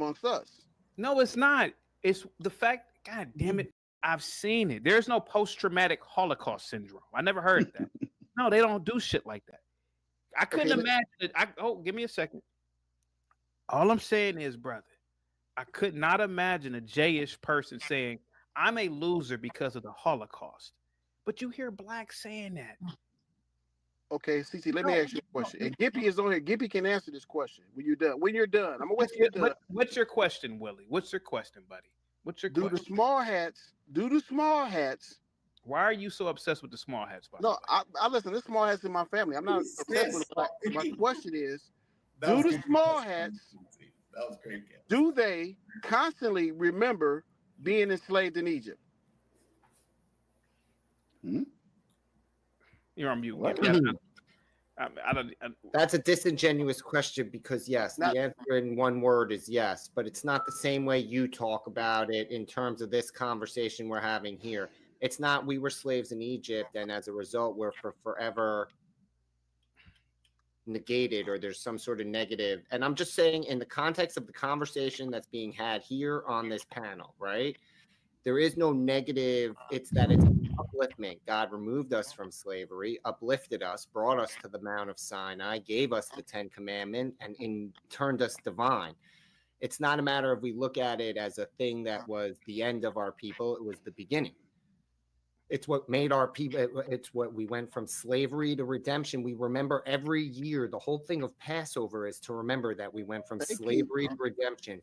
amongst us. No, it's not. It's the fact. God damn it! I've seen it. There's no post-traumatic Holocaust syndrome. I never heard that. No, they don't do shit like that. I couldn't imagine it. Give me a second. All I'm saying is, brother, I could not imagine a J-ish person saying, I'm a loser because of the Holocaust. But you hear blacks saying that. Okay, CC, let me ask you a question. And Gippy is on here. Gippy can answer this question when you're done. When you're done. I'm going to wait till you're done. What's your question, Willie? What's your question, buddy? What's your question? Do the small hats. Why are you so obsessed with the small hats, by No, I listen. There's small hats in my family. I'm not obsessed with it. My question is, do the small hats, that was great. Do they constantly remember being enslaved in Egypt? You're on mute. That's a disingenuous question because yes, the answer in one word is yes, but it's not the same way you talk about it in terms of this conversation we're having here. It's not we were slaves in Egypt and as a result we're forever negated or there's some sort of negative. And I'm just saying in the context of the conversation that's being had here on this panel, right? There is no negative. It's that it's upliftment. God removed us from slavery, uplifted us, brought us to the Mount of Sinai, gave us the 10 Commandments, and turned us divine. It's not a matter of we look at it as a thing that was the end of our people. It was the beginning. It's what made our people. It's what we went from slavery to redemption. We remember every year. The whole thing of Passover is to remember that we went from slavery to redemption,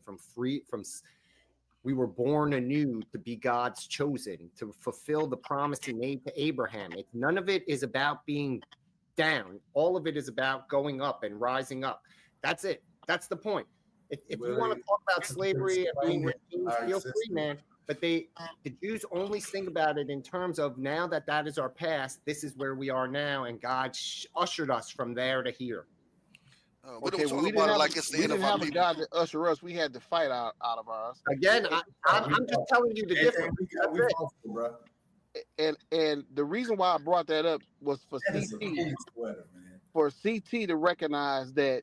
we were born anew to be God's chosen, to fulfill the promise he made to Abraham. None of it is about being down. All of it is about going up and rising up. That's it. That's the point. If you want to talk about slavery and being redeemed, feel free, man. But the Jews only think about it in terms of now that is our past, this is where we are now, and God ushered us from there to here. We didn't have a God to usher us. We had to fight out of ours. Again, I'm just telling you the difference. And the reason why I brought that up was for CT to recognize that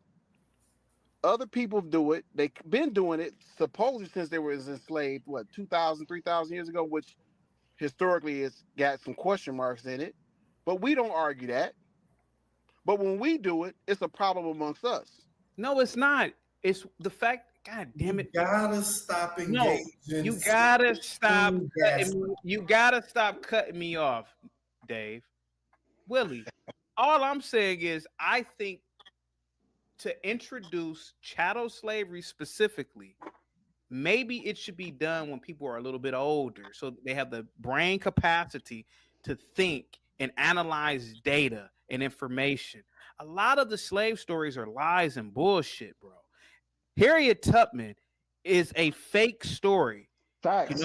other people do it. They've been doing it supposedly since they were enslaved, 2,000, 3,000 years ago, which historically it's got some question marks in it. But we don't argue that. But when we do it, it's a problem amongst us. No, it's not. It's the fact. God damn it! You gotta stop engaging. No, you gotta stop. You gotta stop cutting me off, Dave. Willie, all I'm saying is, I think to introduce chattel slavery specifically, maybe it should be done when people are a little bit older, so they have the brain capacity to think and analyze data and information. A lot of the slave stories are lies and bullshit, bro. Harriet Tubman is a fake story. Facts.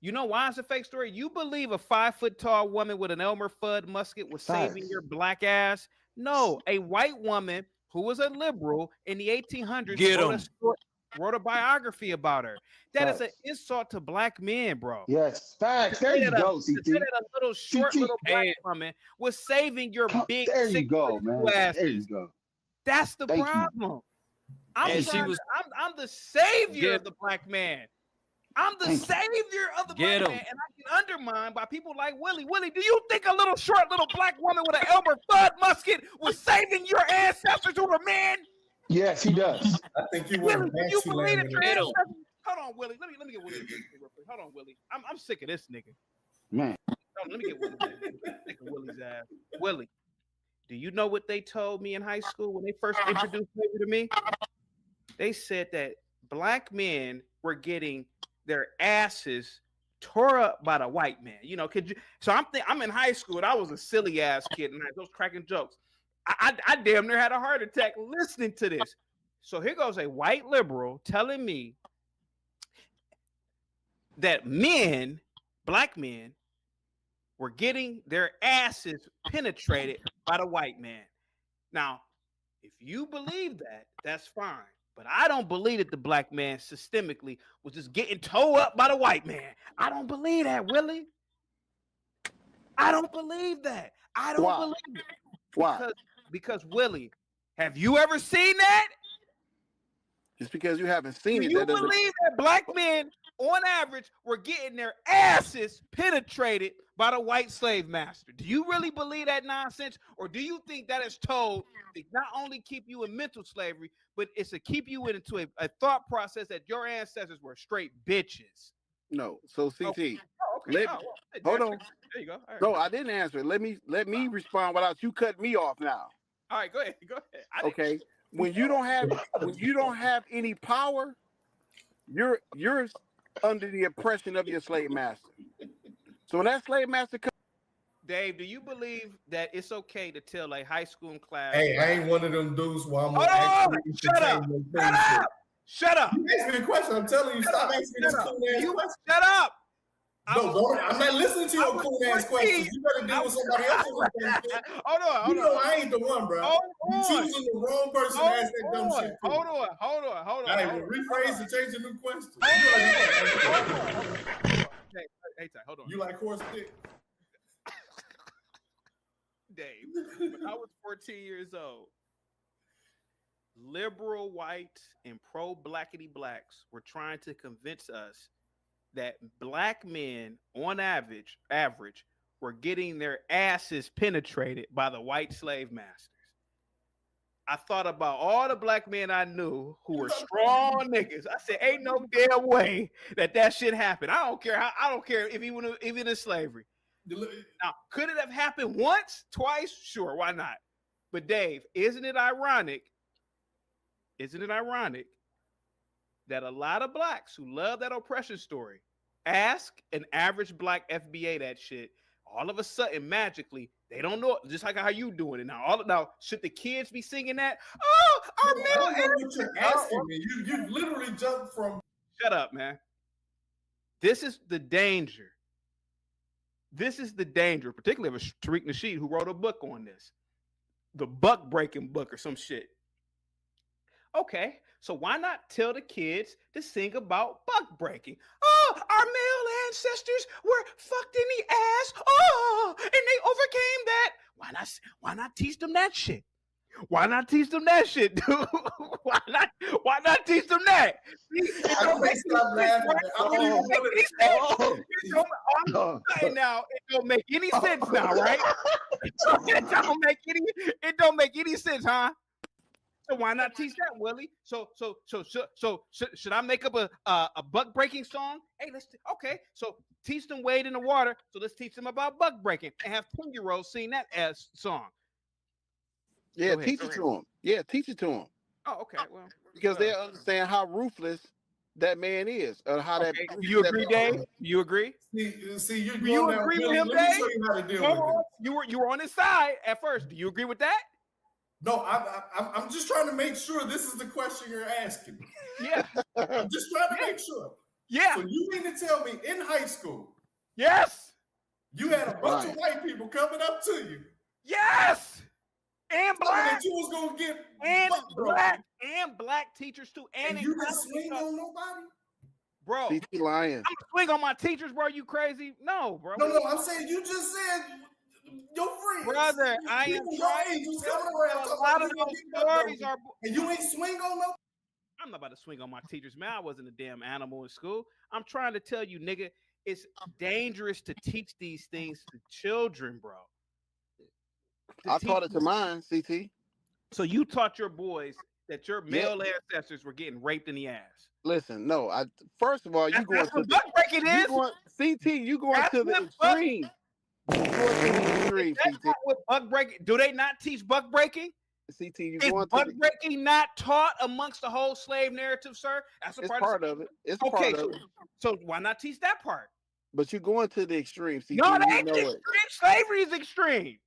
You know why it's a fake story? You believe a 5-foot-tall woman with an Elmer Fudd musket was saving your black ass? No, a white woman who was a liberal in the 1800s wrote a biography about her. That is an insult to black men, bro. Yes, facts. There you go, CT. That a little short little black woman was saving your big. There you go, man. There you go. That's the problem. I'm the savior of the black man. I'm the savior of the black man, and I get undermined by people like Willie. Willie, do you think a little short little black woman with an Elmer Fudd musket was saving your ancestors who were men? Yes, he does. I think you Willie, do you believe that your ancestors? Hold on, Willie. Let me get Willie real quick. Hold on, Willie. I'm sick of this nigga. Man. Let me get Willie. I'm sick of Willie's ass. Willie, do you know what they told me in high school when they first introduced slavery to me? They said that black men were getting their asses tore up by the white man. You know, so I'm in high school and I was a silly ass kid and I was cracking jokes. I damn near had a heart attack listening to this. So here goes a white liberal telling me that black men, were getting their asses penetrated by the white man. Now, if you believe that, that's fine. But I don't believe that the black man systemically was just getting towed up by the white man. I don't believe that, Willie. I don't believe that. I don't believe it. Because Willie, have you ever seen that? Just because you haven't seen Do it, you that doesn't. believe that black men, on average, were getting their asses penetrated by the white slave master? Do you really believe that nonsense, or do you think that is told to not only keep you in mental slavery, but it's to keep you into a thought process that your ancestors were straight bitches? No. So CT, Okay. hold on. There you go. All right. No, I didn't answer it. Let me respond without you cutting me off now. All right, go ahead. Okay. When you don't have any power, you're under the oppression of your slave master. So when that slave master comes, Dave, do you believe that it's okay to tell a high school class? Hey, I ain't one of them dudes where I'm Hold on! Shut up! You asked me a question. I'm telling you, stop asking me this cool ass question. Shut up! I'm not listening to your cool ass questions. You better deal with somebody else's question. Hold on. You know I ain't the one, bro. Hold You on. choosing the wrong person to ask that dumb shit. Hold on. All right, well, rephrase and change the new question. Hey, hold on. You like horse dick? Dave, when I was 14 years old, liberal whites and pro-blackity blacks were trying to convince us that black men, on average, were getting their asses penetrated by the white slave masters. I thought about all the black men I knew who were strong niggas. I said, ain't no damn way that shit happened. I don't care if even in slavery. Now, could it have happened once, twice? Sure, why not? But Dave, isn't it ironic that a lot of blacks who love that oppression story ask an average black FBA that shit, all of a sudden, magically, they don't know it, just like how you doing it now. Now, should the kids be singing that? Oh, our middle you're asking me. You literally jumped from. Shut up, man. This is the danger. Particularly of Tariq Nasheed, who wrote a book on this, the buck breaking book or some shit. Okay, so why not tell the kids to sing about buck breaking? Oh, our male ancestors were fucked in the ass. Oh, and they overcame that. Why not teach them that shit? Why not teach them that shit, dude? Why not teach them that? I don't make stop laughing. Now it don't make any sense now, right? It don't make any sense, huh? So why not teach that, Willie? So should I make up a buck breaking song? Hey, okay. So teach them wade in the water. So let's teach them about buck breaking and have 10-year-olds sing that as song. Yeah, teach it to them. Yeah, teach it to them. Oh, okay. Well, because they understand how ruthless that man is, or how that. You agree, Dave? You agree? See, you agree with him, Dave? You were on his side at first. Do you agree with that? No, I'm just trying to make sure this is the question you're asking. Yeah. I'm just trying to make sure. Yeah. So you mean to tell me in high school? Yes. You had a bunch of white people coming up to you. Yes. And black. That you was gonna get black teachers too. And you didn't swing on nobody? Bro. CT lying. I'm gonna swing on my teachers, bro. You crazy? No, bro. No, I'm saying you just said your friends. Brother, I am trying. A lot of those stories are. And you ain't swing on no. I'm not about to swing on my teachers, man. I wasn't a damn animal in school. I'm trying to tell you, nigga, it's dangerous to teach these things to children, bro. I taught it to mine, CT. So you taught your boys that your male ancestors were getting raped in the ass. Listen, no. First of all, you going to buck breaking is. You going to the extreme. You going to the extreme, That's not what buck breaking. Do they not teach buck breaking? CT, you is going buck breaking not taught amongst the whole slave narrative, sir? That's a part of it. It's part of it. So why not teach that part? But you're going to the extreme, CT. No, that ain't extreme. Slavery is extreme.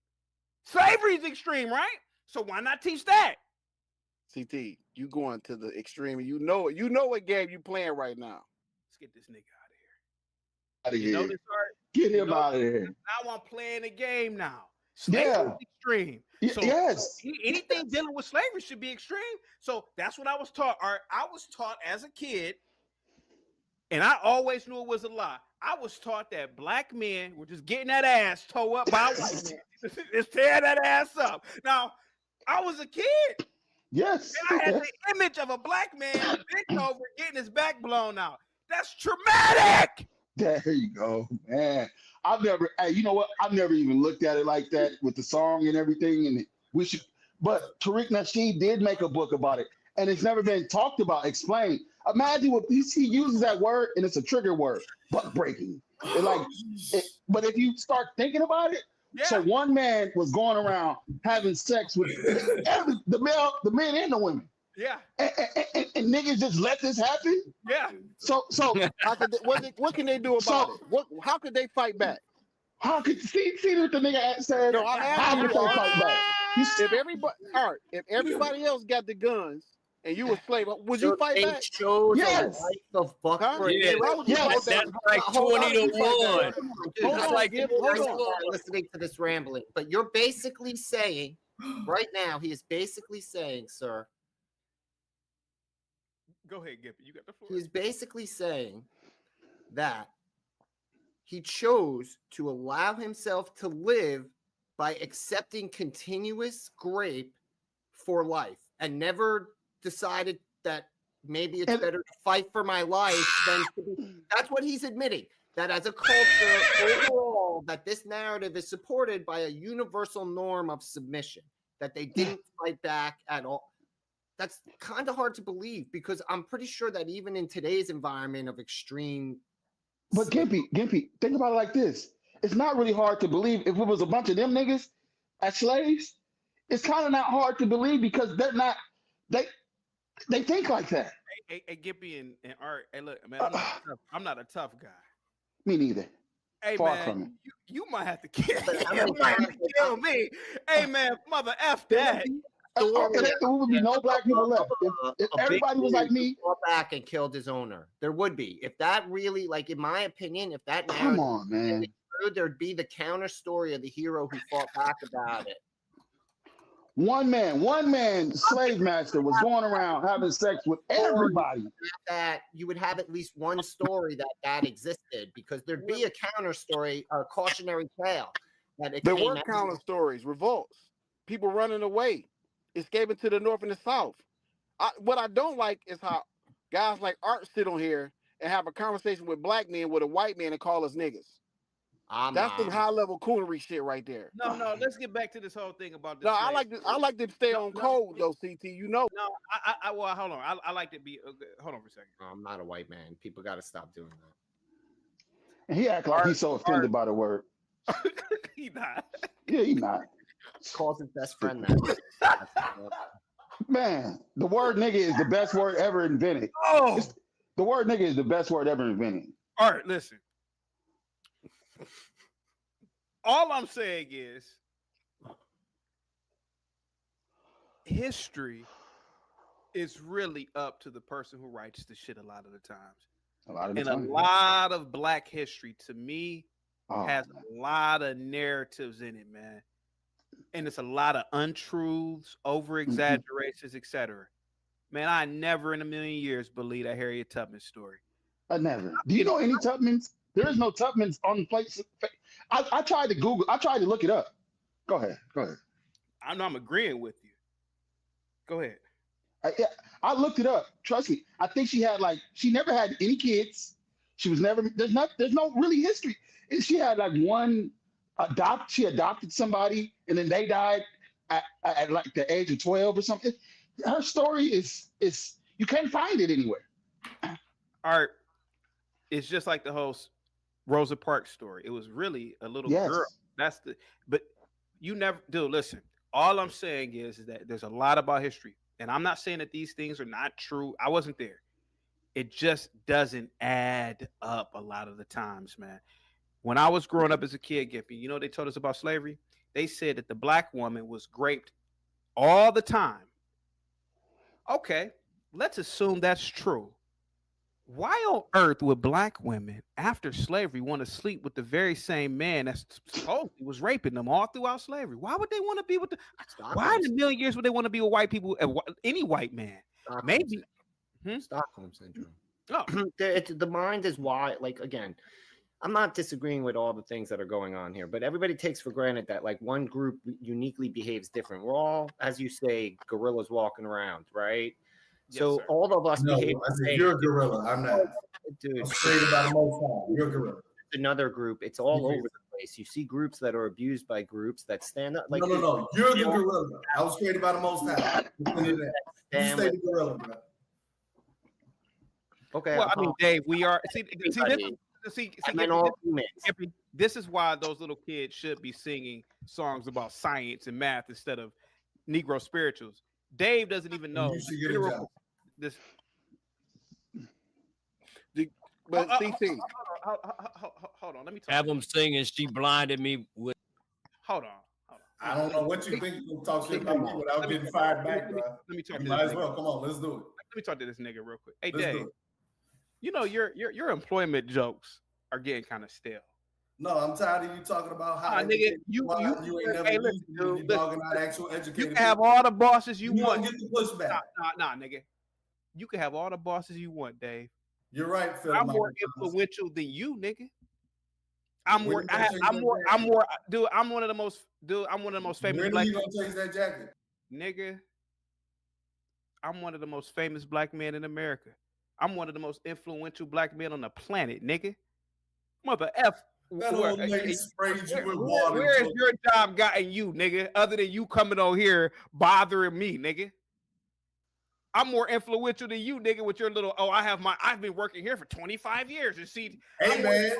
Slavery is extreme, right? So why not teach that? CT, you going to the extreme. You know it. You know what game you playing right now. Let's get this nigga out of here. Out of here. Get him out of here. Now I'm playing the game now. Slavery is extreme. So yes. Anything dealing with slavery should be extreme. So that's what I was taught. I was taught as a kid, and I always knew it was a lie. I was taught that black men were just getting that ass towed up by white men. Just tear that ass up. Now, I was a kid. Yes. And I had the image of a black man bent over, getting his back blown out. That's traumatic. There you go, man. Hey, you know what? I've never even looked at it like that with the song and everything. And we should, but Tariq Nasheed did make a book about it, and it's never been talked about, explained. Imagine what he uses that word, and it's a trigger word, butt breaking. But if you start thinking about it, so one man was going around having sex with the men and the women. Yeah. And niggas just let this happen? Yeah. So what can they do about it? How could they fight back? How could see what the nigga said? No, how could they fight back? If everybody else got the guns and you a slave, would you fight back? Yes. That's like 20 to 1. Hold on. Listening to this rambling, but you're basically saying right now, he is basically saying, sir. Go ahead, Gippy. You got the floor. He is basically saying that he chose to allow himself to live by accepting continuous grape for life and never decided that maybe it's better to fight for my life than to be. That's what he's admitting. That as a culture overall, that this narrative is supported by a universal norm of submission, that they didn't fight back at all. That's kind of hard to believe because I'm pretty sure that even in today's environment of extreme. But Gimpy, think about it like this. It's not really hard to believe if it was a bunch of them niggas as slaves. It's kind of not hard to believe because they're not, they think like that. Hey, Gippy and Art, hey, look, man, I'm not a tough guy. Me neither. Hey, Far man, from it. you might have to kill me. Hey, man, mother F that. There would be no black people left. If everybody was like me, fought back and killed his owner, there would be. If that really, like in my opinion, if that come on, man, there'd be the counter story of the hero who fought back about it. One man, slave master, was going around having sex with everybody. That you would have at least one story that existed because there'd be a counter story, a cautionary tale. There were counter stories, revolts, people running away, escaping to the north and the south. What I don't like is how guys like Art sit on here and have a conversation with black men with a white man and call us niggas. That's some high level coonery shit right there. No. Let's get back to this whole thing about this. No, I like to stay on code though, CT. You know. No, I well, hold on. I like to be. Hold on for a second. I'm not a white man. People got to stop doing that. And he act like he's so offended by the word. He not. Yeah, he not. Calls his best friend that. Man, the word nigga is the best word ever invented. The word nigga is the best word ever invented. All right, listen. All I'm saying is history is really up to the person who writes the shit a lot of the times. A lot of black history, to me, has a lot of narratives in it, man. And it's a lot of untruths, over-exaggerations, etc. Man, I never in a million years believe that Harriet Tubman story. I never. Do you know any Tubmans? There is no Tubmans on the place. I tried to Google. I tried to look it up. Go ahead. I'm agreeing with you. Go ahead. I looked it up. Trust me. I think she never had any kids. She was never. There's no really history. She had like one she adopted somebody and then they died at like the age of 12 or something. Her story is you can't find it anywhere. Art, it's just like the whole Rosa Parks story. It was really a little girl. But you never do. Listen, all I'm saying is that there's a lot about history, and I'm not saying that these things are not true. I wasn't there. It just doesn't add up a lot of the times, man. When I was growing up as a kid, Gippy, you know they told us about slavery? They said that the black woman was raped all the time. Okay, let's assume that's true. Why on earth would black women after slavery want to sleep with the very same man that supposedly was raping them all throughout slavery? Why would they want to be with why in a million years would they want to be with white people, any white man? Maybe Stockholm syndrome. Oh. The mind is why, like, again, I'm not disagreeing with all the things that are going on here, but everybody takes for granted that like one group uniquely behaves different. We're all, as you say, gorillas walking around, right? Yes, so sir. all of us No, behave. I said you're a gorilla. I'm not. Dude, I'm straight by the most high. You're a gorilla. Another group. It's all over the place. You see groups that are abused by groups that stand up. Like no. You're the gorilla. I was straight by the most high. You stay the gorilla, bro. Okay. Well, I mean, Dave, we are see this is why those little kids should be singing songs about science and math instead of Negro spirituals. Dave doesn't even know this. But CC, hold on, let me talk. Have them singing. She blinded me with. Hold on. I don't know what you think you're gonna talk shit about me without getting fired back, bro. Let me talk to might as well. Come on, let's do it. Let me talk to this nigga real quick. Hey, Dave, you know your employment jokes are getting kind of stale. No, I'm tired of you talking about how nigga, you ain't never used to dogging out actual educated. You can have all the bosses you want. Get the pushback. Nah, nigga. You can have all the bosses you want, Dave. You're right, Phil. I'm more influential than you, nigga. I'm one of the most famous black. You gonna change that jacket, nigga? I'm one of the most famous black men in America. I'm one of the most influential black men on the planet, nigga. Mother F. That old lady sprayed you with water. Where is your job gotten you, nigga? Other than you coming on here bothering me, nigga. I'm more influential than you, nigga, with your little, I've been working here for 25 years. And see, hey, man,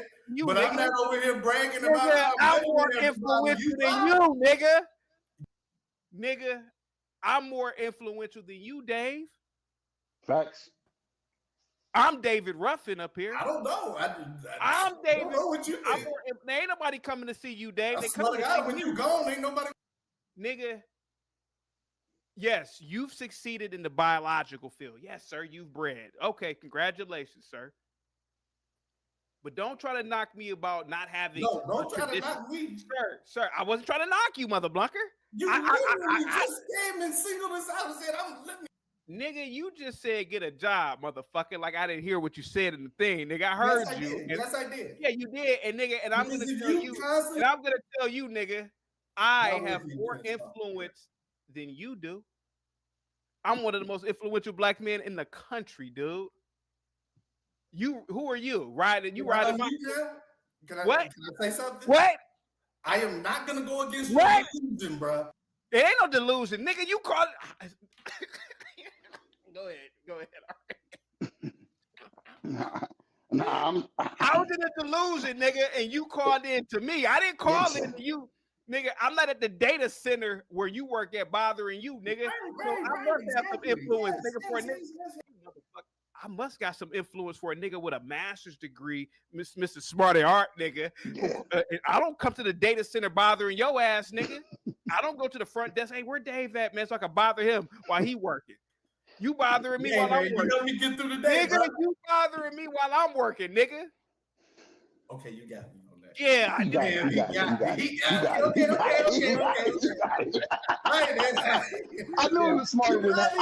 but nigga, I'm not over here bragging about how I'm more influential than you, nigga. Nigga, I'm more influential than you, Dave. Facts. I'm David Ruffin up here. I don't know. I'm David. I don't know what you think. Ain't nobody coming to see you, Dave. I swear to God, when you gone, ain't nobody. Nigga. Yes, you've succeeded in the biological field. Yes, sir, you've bred. Okay, congratulations, sir. But don't try to knock me about not having. No, don't try to knock me, sir. I wasn't trying to knock you, mother blunker. You literally just came and singled us out and said, Nigga, you just said get a job, motherfucker. Like I didn't hear what you said in the thing, nigga. I heard you. Yes, I did. Yeah, you did, and nigga, and I'm gonna tell you, nigga, I have more influence than you do. I'm one of the most influential black men in the country, dude. Who are you? Riding my Can I say something? What? I am not gonna go against your delusion, bro. It ain't no delusion, nigga. You call it. Go ahead. How is it a delusion, nigga? And you called in to me. I didn't call in to you. Nigga, I'm not at the data center where you work at bothering you, nigga. I must have some influence, nigga, for a nigga. I must got some influence for a nigga with a master's degree, Mr. Smarty Art, nigga. I don't come to the data center bothering your ass, nigga. I don't go to the front desk. Hey, where Dave at, man? So I can bother him while he working. You bothering me while I'm working. You help me get through the day, nigga, you bothering me while I'm working, nigga. Okay, you got me. Yeah, I got it. I knew it was smarter than that.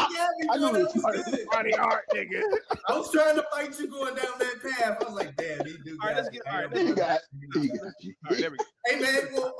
I knew it was smarter than Smarty Art, nigga. I was trying to fight you going down that path. I was like, damn, he do. All right, let's get. All right, you got it. All right, there we go. Hey, man, well,